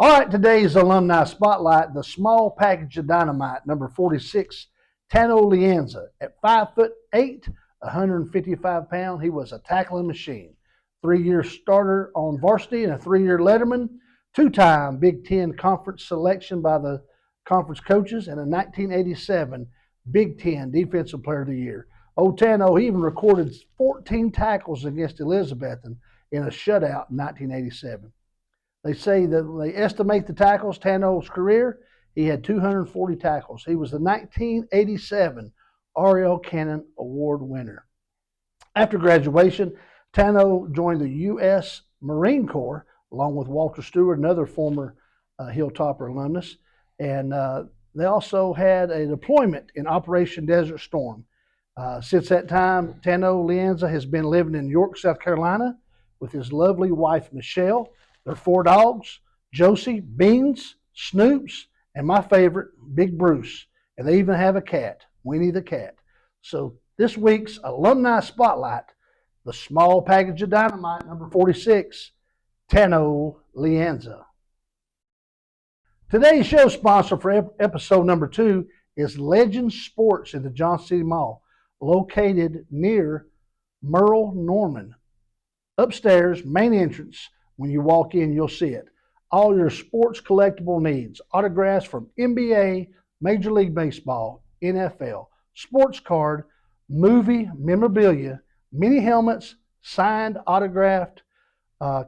All right, today's alumni spotlight, the small package of dynamite, number 46, Tano Lienza. At 5'8", 155 pounds, he was a tackling machine. 3-year starter on varsity and a 3-year letterman, 2-time Big Ten conference selection by the conference coaches, and a 1987 Big Ten Defensive Player of the Year. Old Tano, he even recorded 14 tackles against Elizabethton in a shutout in 1987. They say that they estimate the tackles. Tano's career, he had 240 tackles. He was the 1987 Ariel Cannon Award winner. After graduation, Tano joined the U.S. Marine Corps along with Walter Stewart, another former Hilltopper alumnus. And they also had a deployment in Operation Desert Storm. Since that time, Tano Lienza has been living in York, South Carolina with his lovely wife, Michelle. Their 4 dogs, Josie, Beans, Snoops, and my favorite, Big Bruce. And they even have a cat, Winnie the cat. So this week's alumni spotlight, the small package of dynamite, number 46, Tano Lienza. Today's show sponsor for episode number 2 is Legend Sports in the Johnson City Mall, located near Merle Norman. Upstairs, main entrance. When you walk in, you'll see it. All your sports collectible needs, autographs from NBA, Major League Baseball, NFL, sports card, movie memorabilia, mini helmets, signed, autographed,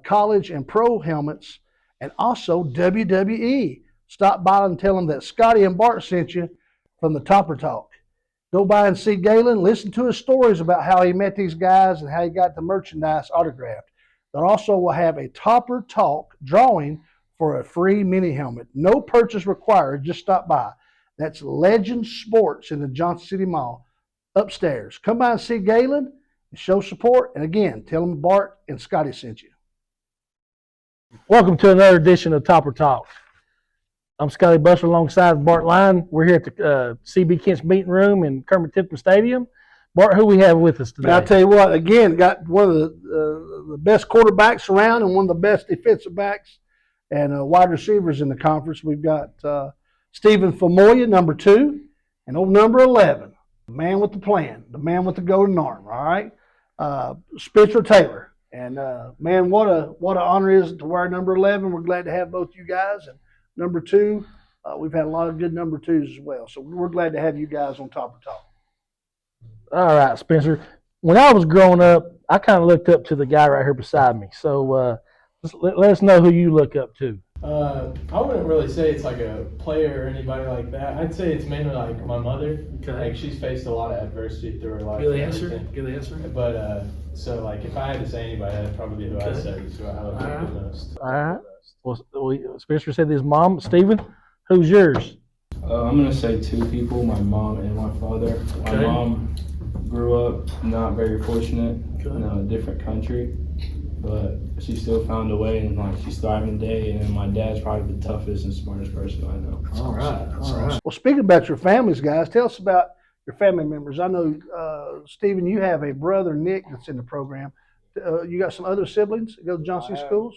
college and pro helmets, and also WWE. Stop by and tell them that Scotty and Bart sent you from the Topper Talk. Go by and see Galen, listen to his stories about how he met these guys and how he got the merchandise autographed. They also will have a Topper Talk drawing for a free mini helmet. No purchase required. Just stop by. That's Legend Sports in the Johnson City Mall upstairs. Come by and see Galen and show support. And again, tell them Bart and Scotty sent you. Welcome to another edition of Topper Talk. I'm Scotty Buster alongside Bart Line. We're here at the CB Kent's meeting room in Kermit Tipton Stadium. Bart, who we have with us today? I'll tell you what, again, got one of the best quarterbacks around and one of the best defensive backs and wide receivers in the conference. We've got Stephen Famoyin, number 2, and old number 11, the man with the plan, the man with the golden arm, all right? Spencer Taylor. And, man, what an honor it is to wear number 11. We're glad to have both you guys. And number 2, we've had a lot of good number 2s as well. So we're glad to have you guys on Topper Talk. All right, Spencer. When I was growing up, I kind of looked up to the guy right here beside me. So let us know who you look up to. I wouldn't really say it's like a player or anybody like that. I'd say it's mainly like my mother. Okay. Like she's faced a lot of adversity through her life. Good answer. Good answer. But so like if I had to say anybody, that'd probably be who I said is who I look up the most. All right. Well, Spencer said his mom. Stephen, who's yours? I'm going to say 2 people, my mom and my father. My Okay. mom grew up not very fortunate in a different country, but she still found a way, and like she's thriving today. And my dad's probably the toughest and smartest person I know. All right. Well, speaking about your families, guys, tell us about your family members. I know, Stephen, you have a brother, Nick, that's in the program. You got some other siblings that go to Johnson schools?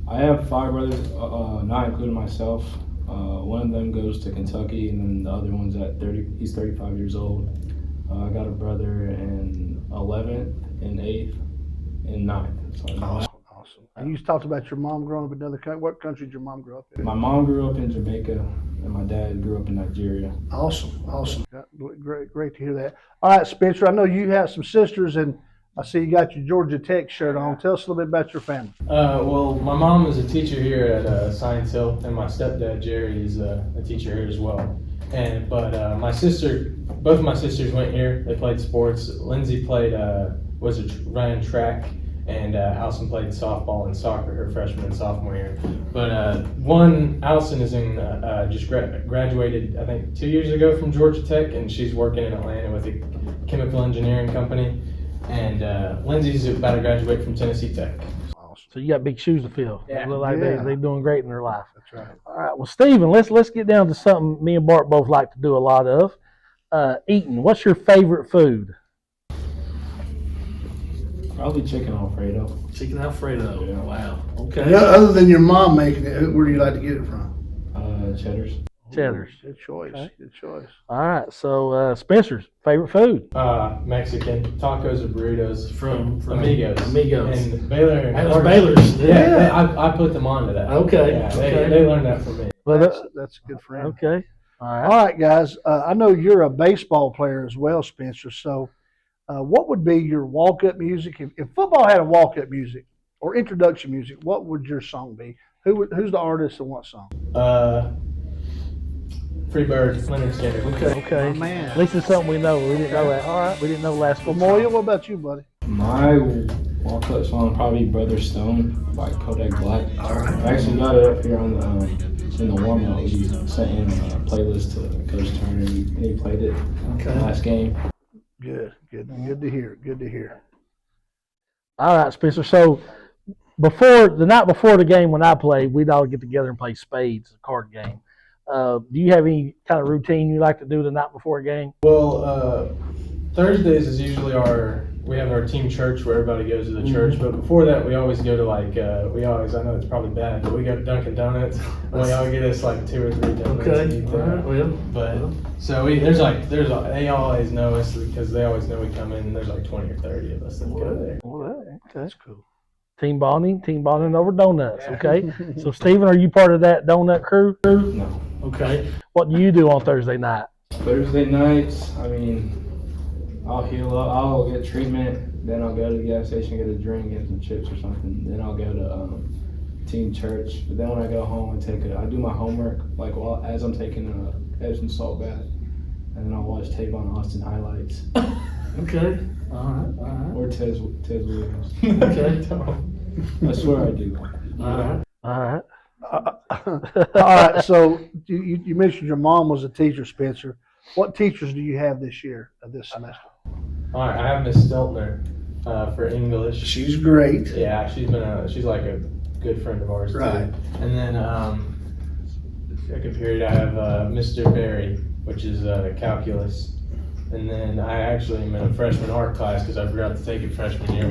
I have 5 brothers, not including myself. One of them goes to Kentucky, and then the other one's at 30. He's 35 years old. I got a brother in 11th, in 8th, and 9th. So Awesome. And you talked about your mom growing up in another country. What country did your mom grow up in? my mom grew up in Jamaica, and my dad grew up in Nigeria. Awesome. Great to hear that. All right, Spencer, I know you have some sisters, and I see you got your Georgia Tech shirt on. Tell us a little bit about your family. Well, my mom is a teacher here at Science Hill, and my stepdad Jerry is a teacher here as well. But both of my sisters went here. They played sports. Lindsay played ran track, and Allison played softball and soccer her freshman and sophomore year. But Allison is just graduated I think 2 years ago from Georgia Tech, and she's working in Atlanta with a chemical engineering company. And Lindsay's about to graduate from Tennessee Tech. Awesome. So you got big shoes to fill. Yeah. They look like they're doing great in their life. That's right. All right. Well, Stephen, let's get down to something me and Bart both like to do a lot of. Eating. What's your favorite food? Probably chicken Alfredo. Chicken Alfredo. Yeah. Wow. Okay. Yeah, other than your mom making it, where do you like to get it from? Cheddars. Cheddars. Good choice. Okay. Good choice. All right. So Spencer's favorite food. Mexican tacos or burritos From Amigos. And Baylor. And That was Baylor's. Yeah, I put them onto that. Okay. Yeah, Okay. they learned that from me. Well, That's a good friend. okay. All right. All right, guys. I know you're a baseball player as well, Spencer. So, what would be your walk-up music if football had a walk-up music or introduction music? What would your song be? Who's the artist and what song? Free Bird, Leonard Skinner. Okay. My man. At least it's something we know. We didn't know that. All right. We didn't know last week. Famoyin, what about you, buddy? My walk-up song probably "Brother Stone" by Kodak Black. All right. I actually got it up here on the in the warm-up. We sent in a playlist to Coach Turner, and he played it last game. Good to hear. Good to hear. All right, Spencer. So the night before the game when I played, we'd all get together and play spades, a card game. Do you have any kind of routine you like to do the night before a game? Well, Thursdays is usually we have our team church where everybody goes to the church. But before that, we always go to I know it's probably bad, but we go to Dunkin' Donuts and we all get us like 2 or 3 donuts. And eat them. So they always know us because they always know we come in and there's like 20 or 30 of us that go there. Okay. That's cool. Team bonding over donuts. Okay. So, Stephen, are you part of that donut crew? No. Okay. What do you do on Thursday night? Thursday nights, I mean, I'll heal up. I'll get treatment. Then I'll go to the gas station, get a drink, get some chips or something. Then I'll go to team church. But then when I go home, I do my homework as I'm taking a Epsom salt bath, and then I'll watch tape on Austin highlights. Okay. All right. Or Tez Williams. Okay. I swear I do. All right. All right. So you mentioned your mom was a teacher, Spencer. What teachers do you have this semester? All right, I have Miss Steltner for English. She's great. Yeah, she's like a good friend of ours Right. too. And then second period I have Mr. Berry, which is calculus. And then I actually am in a freshman art class because I forgot to take it freshman year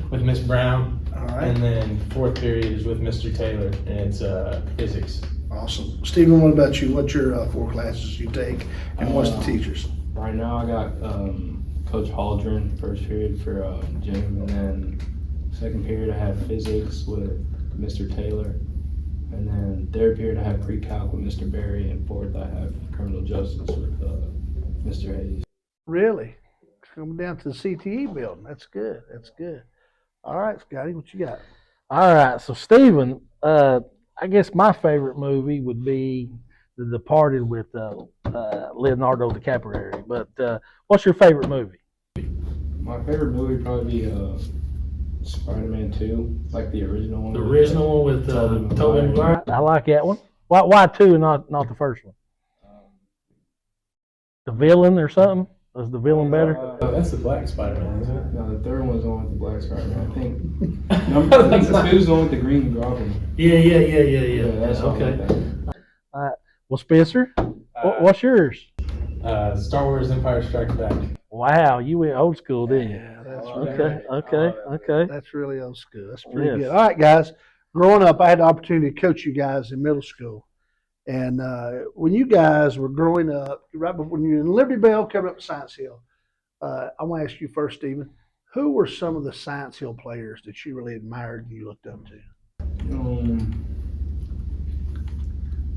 with Miss Brown. All right. And then fourth period is with Mr. Taylor, and it's physics. Awesome. Stephen, what about you? What's your 4 classes you take, and what's the teachers? Right now I got Coach Haldren first period for gym, and then second period I have physics with Mr. Taylor, and then third period I have pre-calc with Mr. Berry, and fourth I have criminal justice with Mr. Hayes. Really? Coming down to the CTE building. That's good. All right, Scotty, what you got? All right. So, Stephen, I guess my favorite movie would be The Departed with Leonardo DiCaprio. But what's your favorite movie? My favorite movie would probably be Spider-Man 2, like the original one. The original one with Tobey Maguire. I like that one. Why 2 and not the first one? The villain or something? Was the villain better? That's the Black Spider-Man, isn't it? No, the third one's the one with the black Spider-Man. I think the 2's the one with the green goblin. Yeah. That's Okay. Like Well, Spencer, what's yours? Star Wars Empire Strikes Back. Wow, you went old school, didn't you? Yeah, that's Okay. That's really old school. That's pretty Yes. good. All right, guys. Growing up, I had the opportunity to coach you guys in middle school. And when you guys were growing up, right before when you were in Liberty Bell coming up to Science Hill, I want to ask you first, Stephen, who were some of the Science Hill players that you really admired and you looked up to?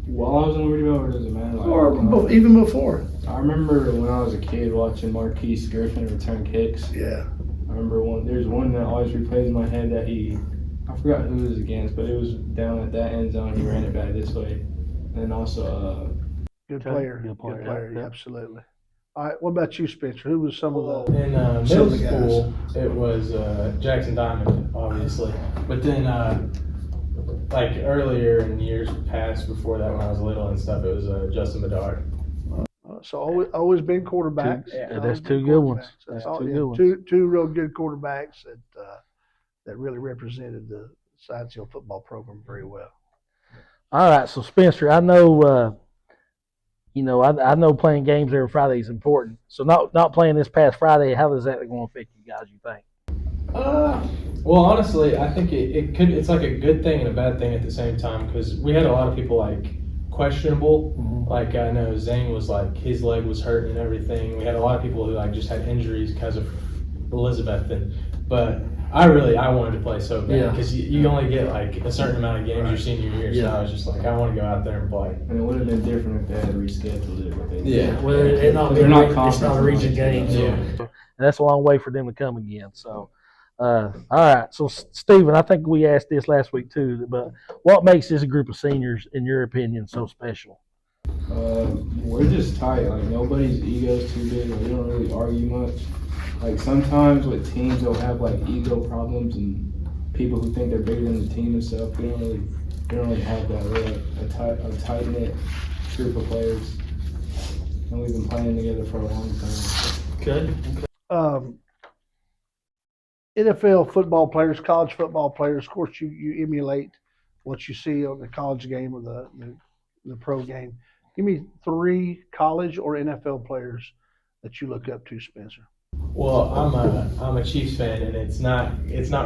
While I was in Liberty Bell, or does it matter? Or even before? I remember when I was a kid watching Marquise Griffin return kicks. Yeah. I remember there's one that always replays in my head that I forgot who it was against, but it was down at that end zone. He ran it back this way. And also, Good player. Yeah. Absolutely. All right. What about you, Spencer? Who was some of the In some of middle the guys? school, it was Jackson Diamond, obviously. But then, like earlier in years past, before that, when I was little and stuff, it was Justin Bedard. So always been quarterbacks. Yeah, Always that's been 2 good ones. quarterbacks. That's all, 2 yeah, good ones. Two real good quarterbacks that really represented the Science Hill football program very well. All right, so Spencer, I know, I know playing games every Friday is important. So not playing this past Friday, how is that going to affect you guys? You think? Well, honestly, I think it's like a good thing and a bad thing at the same time because we had a lot of people like questionable. Like I know Zane was like his leg was hurt and everything. We had a lot of people who like just had injuries because of Elizabeth, but I wanted to play so bad because you only get like a certain amount of games your senior year. So I was just like, I want to go out there and play. And it would have been different if they had rescheduled it. But they Yeah. Well, it's not a region game. So. Yeah. And that's a long way for them to come again. So, all right. So, Stephen, I think we asked this last week too, but what makes this group of seniors, in your opinion, so special? We're just tight. Like nobody's ego's too big. Like, we don't really argue much. Like sometimes with teams, they'll have like ego problems and people who think they're bigger than the team and stuff. We don't really have that. We're like a tight knit group of players, and we've been playing together for a long time. Good. NFL football players, college football players, of course, you emulate what you see on the college game or the pro game. Give me 3 college or NFL players that you look up to, Spencer. Well, I'm a Chiefs fan, and it's not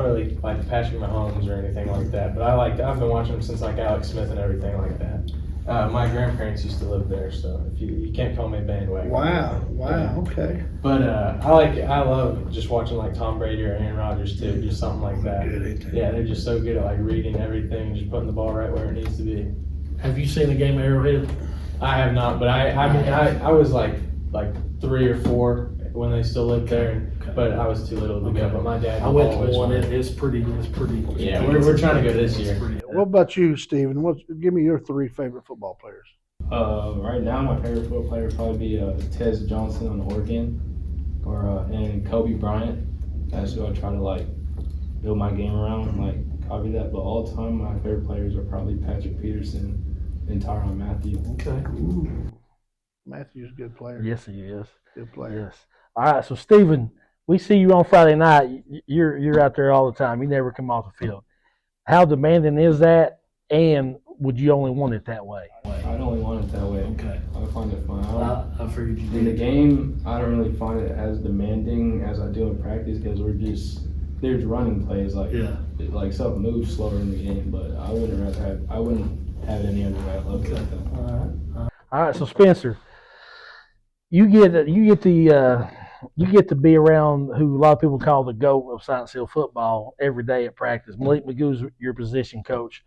really like Patrick Mahomes or anything like that. But I've been watching them since like Alex Smith and everything like that. My grandparents used to live there, so if you can't call me a bandwagon. Wow, okay. But I love just watching like Tom Brady or Aaron Rodgers too, just something like that. Yeah, they're just so good at like reading everything, and just putting the ball right where it needs to be. Have you seen a game at Arrowhead? I have not, but I was like 3 or 4 when they still lived there, but I was too little to go. But my dad. I went to one. went. It's pretty. Yeah, we're trying to go this year. What about you, Steven? Give me your 3 favorite football players. Right now, my favorite football player would probably be Tez Johnson on Oregon, and Kobe Bryant. That's who I try to like build my game around, like copy that. But all time, my favorite players are probably Patrick Peterson and Tyrann Mathieu. Okay. Matthew's a good player. Yes, he is. Good player. Yes. All right. So, Stephen, we see you on Friday night. You're out there all the time. You never come off the field. How demanding is that? And would you only want it that way? I'd only want it that way. Okay. I find it fun. I figured you In the game, I don't really find it as demanding as I do in practice because there's running plays like stuff moves slower in the game, but I wouldn't have any other way. I love it like that. All right. So, Spencer, you get to be around who a lot of people call the GOAT of Science Hill football every day at practice. Malik Magoo's your position coach.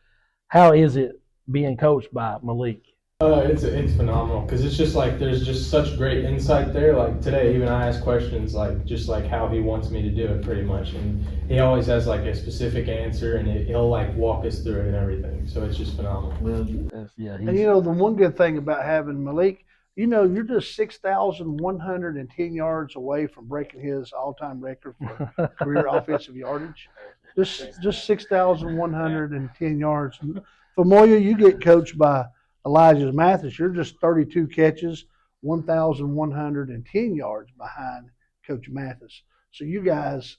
How is it being coached by Malik? It's phenomenal because it's just like there's just such great insight there. Like today, even I ask questions like just like how he wants me to do it, pretty much, and he always has like a specific answer, and he'll like walk us through it and everything. So it's just phenomenal. Well, And the one good thing about having Malik, you're just 6,110 yards away from breaking his all-time record for career offensive yardage. Just 6,110 yards. Famoyin, you get coached by Elijah Mathis. You're just 32 catches, 1,110 yards behind Coach Mathis. So you guys,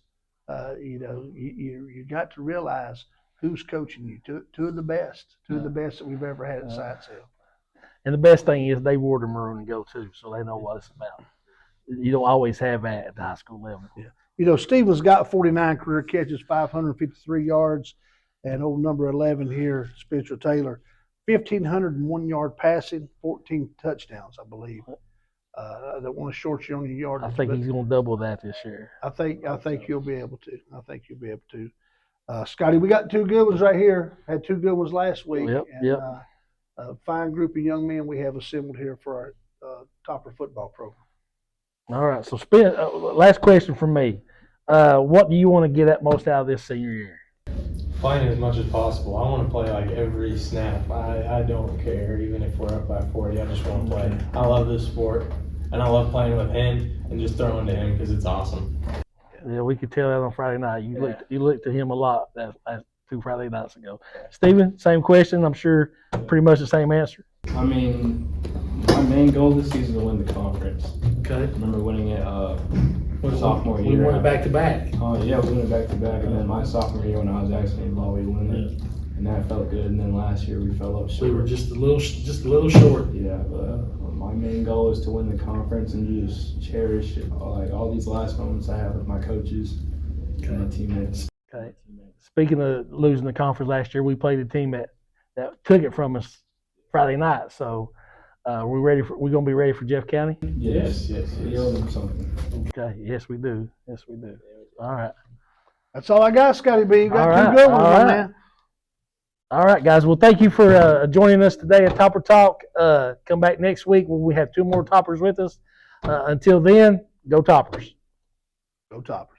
you got to realize who's coaching you. Two of the best that we've ever had at Science Hill. And the best thing is they wore the maroon and go too, so they know what it's about. You don't always have that at the high school level. Yeah. Stephen's got 49 career catches, 553 yards, and old number 11 here, Spencer Taylor, 1,501 yard passing, 14 touchdowns, I believe. I don't want to short you on your yardage. I think he's going to double that this year. I think you'll be able to. Scotty, we got 2 good ones right here. Had 2 good ones last week. Yep. A fine group of young men we have assembled here for our Topper football program. All right. So, last question from me. What do you want to get at most out of this senior year? Playing as much as possible. I want to play like every snap. I don't care, even if we're up by 40. I just want to play. I love this sport, and I love playing with him and just throwing to him because it's awesome. Yeah, we could tell that on Friday night. You looked to him a lot that 2 Friday nights ago. Stephen, same question. I'm sure pretty much the same answer. I mean, my main goal this season is to win the conference. Okay. I remember winning it sophomore year. We won it back-to-back. Yeah, we won it back-to-back, and then my sophomore year when I was actually in law, we won it, and that felt good. And then last year we fell up short. We were just a little short. Yeah, but my main goal is to win the conference and just cherish all these last moments I have with my coaches, and my teammates. Okay. Speaking of losing the conference last year, we played a team that took it from us Friday night. So we ready for? We gonna be ready for Jeff County? Yes. We owe them something. Okay. Yes, we do. Yes, we do. All right. That's all I got, Scotty B. You got All two right, good ones, all my right. man. All right, guys. Well, thank you for joining us today at Topper Talk. Come back next week when we have 2 more toppers with us. Until then, go Toppers. Go Toppers.